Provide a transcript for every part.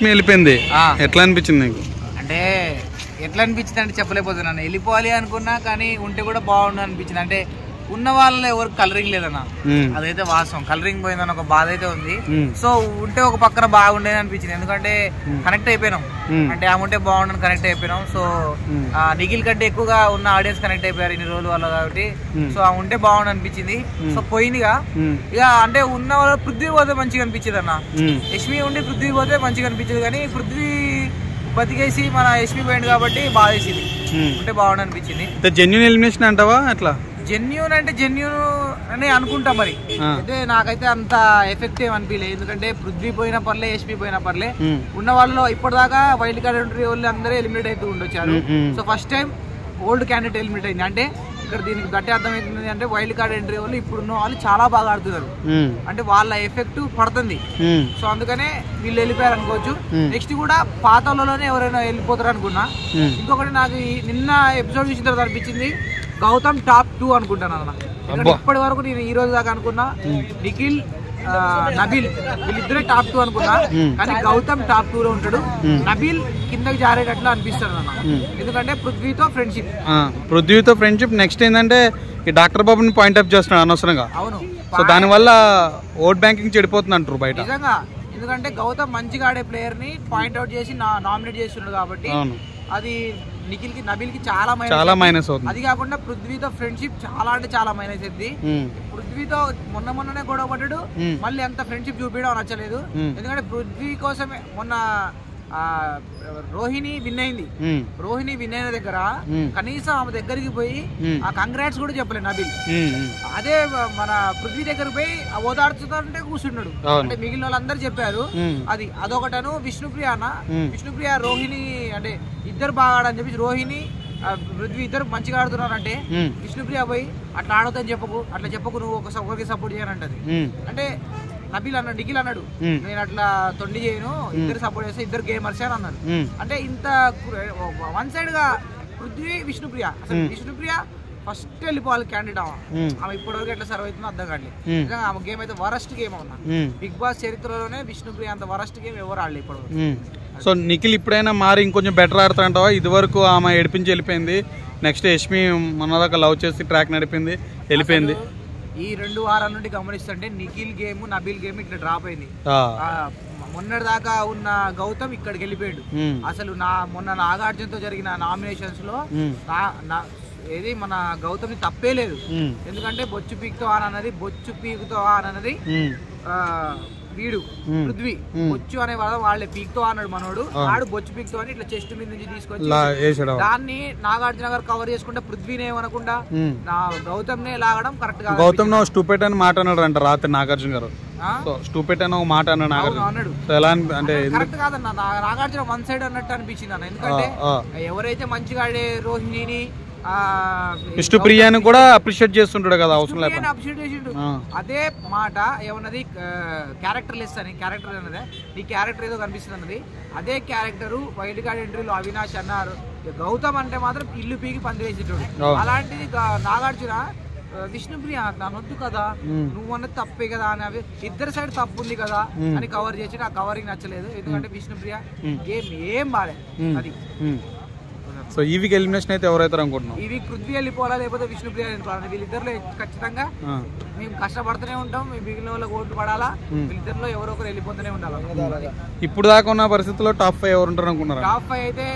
వెళ్ళిపోయింది ఎట్లా అనిపించింది నీకు? అంటే ఎట్లా అనిపించింది అంటే చెప్పలేకపోతున్నాను. వెళ్ళిపోవాలి అనుకున్నా కానీ ఉంటే కూడా బాగుండు అనిపించింది. అంటే ఉన్న వాళ్ళలో ఎవరికి కలరింగ్ లేదన్న, అదైతే వాస్తవం. కలరింగ్ పోయిందని ఒక బాధ అయితే ఉంది. సో ఉంటే ఒక పక్కన బాగుండేది అనిపించింది. ఎందుకంటే కనెక్ట్ అయిపోయినాం, అంటే ఆమె ఉంటే బాగుండని కనెక్ట్ అయిపోయినాం. సో నిఖిల్ కంటే ఎక్కువగా ఉన్న ఆడియన్స్ కనెక్ట్ అయిపోయారు ఇన్ని రోజుల వల్ల కాబట్టి. సో ఆమె ఉంటే బాగుండు అనిపించింది. సో పోయిందిగా ఇక అంటే ఉన్న వాళ్ళు పృథ్వీ పోతే మంచిగా అనిపించేది అన్న. యష్మి ఉండి పృథ్వీ పోతే మంచిగా అనిపించేది, కానీ పృథ్వీ బతికేసి మన యష్మి పోయింది కాబట్టి బాధ వేసింది. ఉంటే బాగుండు అనిపించింది. జెన్యూన్ ఎలిమినేషన్ అంటావా? అట్లా జెన్యూన్ అంటే జెన్యూన్ అని అనుకుంటా. మరి అయితే నాకైతే అంత ఎఫెక్టివ్ అనిపించలేదు. ఎందుకంటే పృథ్వీ పోయిన పర్లే, యష్మి పోయిన పర్లే, ఉన్న వాళ్ళలో ఇప్పటిదాకా వైల్డ్ కార్డ్ ఎంట్రీ వాళ్ళు అందరూ ఎలిమినేట్ అవుతూ ఉండొచ్చారు. So first time old candidate eliminate అయింది. అంటే ఇక్కడ దీనికి గట్టి అర్థమవుతుంది అంటే వైల్డ్ కార్డ్ ఎంట్రీ వాళ్ళు ఇప్పుడున్న వాళ్ళు చాలా బాగా ఆడుతున్నారు, అంటే వాళ్ళ ఎఫెక్ట్ పడుతుంది. సో అందుకనే వీళ్ళు వెళ్ళిపోయారు అనుకోవచ్చు. నెక్స్ట్ కూడా పాత వాళ్ళలోనే ఎవరైనా వెళ్ళిపోతారు అనుకున్నా. ఇంకొకటి నాకు నిన్న ఎపిసోడ్ చూసిన తర్వాత అనిపించింది గౌతమ్ టాప్ 2 అనుకుంటాను అన్న. ఇప్పటి వరకు నేను ఈ రోజు దాకా అనుకున్నా నిఖిల్, నబీల్ వీళ్ళిద్దరే టాప్ 2 అనుకున్నా, కానీ గౌతమ్ టాప్ 2 లో ఉంటాడు. నబీల్ కిందకి జారేటట్లు అనిపిస్తాడు అన్న. ఎందుకంటే పృథ్వీతో ఫ్రెండ్షిప్ నెక్స్ట్ ఏంటంటే ఈ డాక్టర్ బాబుని పాయింట్ అప్ చేస్తున్నాడు అనవసరంగా. అవును, సో దానివల్ల ఓట్ బ్యాంకింగ్ చెడిపోతుంది అంటారు బయట నిజంగా. ఎందుకంటే గౌతమ్ మంచిగా ఆడే ప్లేయర్ ని పాయింట్ అవుట్ చేసి నామినేట్ చేస్తున్నాడు కాబట్టి అది నిఖిల్ కి, నబీల్ కి చాలా మైనస్ అవుతుంది. అది కాకుండా పృథ్వీతో ఫ్రెండ్షిప్ చాలా అంటే చాలా మైనస్ అయింది. పృథ్వీతో మొన్ననే గొడవ పడ్డాడు, మళ్ళీ అంత ఫ్రెండ్షిప్ చూపించడం నచ్చలేదు. ఎందుకంటే పృథ్వీ కోసమే మొన్న రోహిణి విన్ అయిన దగ్గర కనీసం ఆమె దగ్గరికి పోయి ఆ కంగ్రాట్స్ కూడా చెప్పలేదు నబీల్. అదే మన పృథ్వీ దగ్గరికి పోయి ఓదార్చుతుంటే కూర్చున్నాడు. అంటే మిగిలిన వాళ్ళందరూ చెప్పారు. అదొకటను. విష్ణుప్రియ రోహిణి అంటే ఇద్దరు బాగా ఆడని చెప్పి రోహిణి పృథ్వీ ఇద్దరు మంచిగా ఆడుతున్నారంటే విష్ణుప్రియ పోయి అట్లా ఆడొద్దని అట్లా చెప్పకు, నువ్వు ఒకరికి సపోర్ట్ చేయనంటది. అంటే నిఖిల్ అన్నాడు నేను అట్లా తొండి చేయను, ఇద్దరు సపోర్ట్ చేస్తే ఇద్దరు గేమర్స్ అని అన్నాడు. అంటే ఇంత వన్ సైడ్ గా విష్ణుప్రియ ఫస్ట్ వెళ్ళిపోవాలి క్యాండిడేట్. ఆమె ఇప్పటివరకు ఎట్లా సర్వ్ అవుతుందో అర్థం కావట్లేదు. నిజంగా ఆమె గేమ్ అయితే వరస్ట్ గేమ్ అన్నా. బిగ్ బాస్ చరిత్రలోనే విష్ణుప్రియ అంత వరస్ట్ గేమ్ ఎవరు ఆడలేదు ఇప్పటివరకు. సో నిఖిల్ ఇప్పుడైనా మారి ఇంకొంచెం బెటర్ ఆడుతాడంటావా? ఇది వరకు ఆమె ఏడిపించి వెళ్ళిపోయింది, నెక్స్ట్ యష్మి మొన్నదాకా లవ్ చేసి ట్రాక్ నడిపింది, వెళ్ళిపోయింది. ఈ 2 వారాల నుండి గమనిస్తుంటే నిఖిల్ గేమ్, నబీల్ గేమ్ ఇట్లా డ్రాప్ అయింది. మొన్నటి దాకా ఉన్న గౌతమ్ ఇక్కడికి వెళ్ళిపోయాడు. అసలు మొన్న నాగార్జునతో జరిగిన నామినేషన్స్ లో ఏది మన గౌతమ్ ని తప్పే లేదు. ఎందుకంటే బొచ్చు పీకుతో అన్నది వీడు పృథ్వీ. బొచ్చు అనే వాళ్ళే పీక్తో అన్నాడు మనోడు, ఆడు బొచ్చు పీక్తో అని ఇట్లా చెస్ట్ మీద నుంచి తీసుకొచ్చి దాన్ని నాగార్జున గారు కవర్ చేసుకుంటే పృథ్వీని ఏమనకుండా గౌతమ్ నే లాగడం కరెక్ట్ గా. గౌతమ్ స్టూపెట్ అని మాట అన్నాడు అంట రాత్రి నాగార్జున గారు. స్టూపెట్ అని ఒక మాట అన్నాడు. అంటే కరెక్ట్ కాదన్న, నాగార్జున వన్ సైడ్ అన్నట్టు అనిపించింది అన్న. ఎందుకంటే ఎవరైతే మంచిగా ఆడే రోహిణిని, విష్ణుప్రియాని కూడా అప్రిషియేట్ చేస్తుంటాడు కదా, అవసరం లేదు అప్రిషియేట్ చేసిండు. అదే మాట ఏమన్నది క్యారెక్టర్ లెస్ అని, క్యారెక్టర్ అన్నదే నీ క్యారెక్టర్ ఏదో కనిపిస్తుంది అన్నది. అదే క్యారెక్టర్ వైల్డ్ కార్డ్ ఎంట్రీలో అవినాష్ అన్నారు. గౌతమ్ అంటే మాత్రం ఇల్లు పీకి పంది వేసేటోడు. అలాంటిది నాగార్జున విష్ణుప్రియ నన్నొద్దు కదా, నువ్వు అన్నది తప్పే కదా అని, ఇద్దరు సైడ్ తప్పు ఉంది కదా అని కవర్ చేసి ఆ కవరింగ్ నచ్చలేదు. ఎందుకంటే విష్ణుప్రియ గేమ్ ఏం బాలే అది. సో ఈ వీక్ ఎలిమినేషన్ అయితే ఎవరైతే అనుకుంటున్నాం? ఈ వీక్ పృథ్వీ వెళ్ళిపోవాలా లేకపోతే విష్ణుప్రియ వెళ్ళిపోవాలి. వీళ్ళిద్దరిలో ఖచ్చితంగా మేము కష్టపడుతూనే ఉంటాం, మిగిలిన వాళ్ళకి ఓట్లు పడాలా, వీళ్ళిద్దరిలో ఎవరో ఒకరు వెళ్ళిపోతూనే ఉండాలి. ఇప్పుడు దాకా ఉన్న పరిస్థితుల్లో టాప్ 5 ఎవరు ఉంటారు అనుకున్నారు? టాప్ 5 అయితే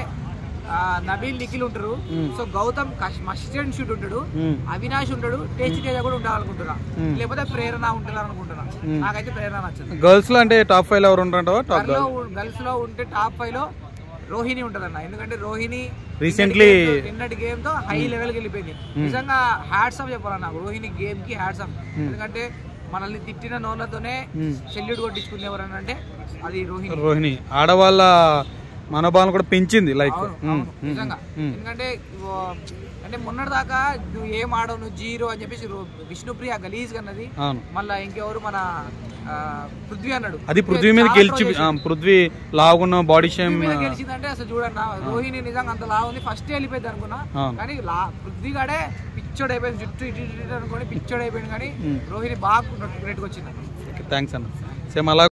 నబీల్, నిఖిల్ ఉంటారు. So Gautam must and shoot ఉంటాడు, అవినాష్ ఉంటాడు, టేస్టీ తేజ కూడా ఉండాలనుకుంటున్నా, లేకపోతే ప్రేరణ ఉంటారు అనుకుంటున్నా. నాకైతే ప్రేరణ నచ్చదు. గర్ల్స్ లో అంటే టాప్ 5 లో ఎవరు ఉంటారు? గర్ల్స్ లో ఉంటే టాప్ 5 లో రోహిణి ఉంటదన్న. ఎందుకంటే రోహిణి రీసెంట్లీ నిన్నటి గేమ్ తో హై లెవెల్ కి వెళ్ళిపోయింది. నిజంగా హ్యాట్స్ ఆఫ్ చెప్పాలన్న రోహిణి గేమ్ కి హ్యాట్స్ ఆఫ్. ఎందుకంటే మనల్ని తిట్టిన నోళ్ళతోనే సెల్యూట్ కొట్టించుకుంది ఎవరనంటే అది రోహిణి. ఆడవాళ్ళ మనోభావాలు కూడా పెంచింది లైక్ నిజంగా. ఎందుకంటే మొన్నటి దాకా నువ్వు ఏం ఆడవు, నువ్వు జీరో అని చెప్పేసి విష్ణుప్రియ గలీజ్ అన్నది. మళ్ళా ఇంకెవరు మన పృథ్వీ అన్నాడు. అది పృథ్వీ మీద గెలిచి, పృథ్వీ లాగున్న బాడీ షేమ్ మీద గెలిచిందంటే అసలు చూడన్నా రోహిణి నిజంగా అంత లావు ఉంది. ఫస్ట్ వెళ్ళిపోయింది అనుకున్నా, కానీ పృథ్వీ గాడే పిచ్చోడు అయిపోయింది, జుట్టు ఇటు అనుకోని పిచ్చోడు అయిపోయింది. కానీ రోహిణి బాగా నెట్టుకొచ్చింది. థ్యాంక్స్ అన్న. సేమ్ అలా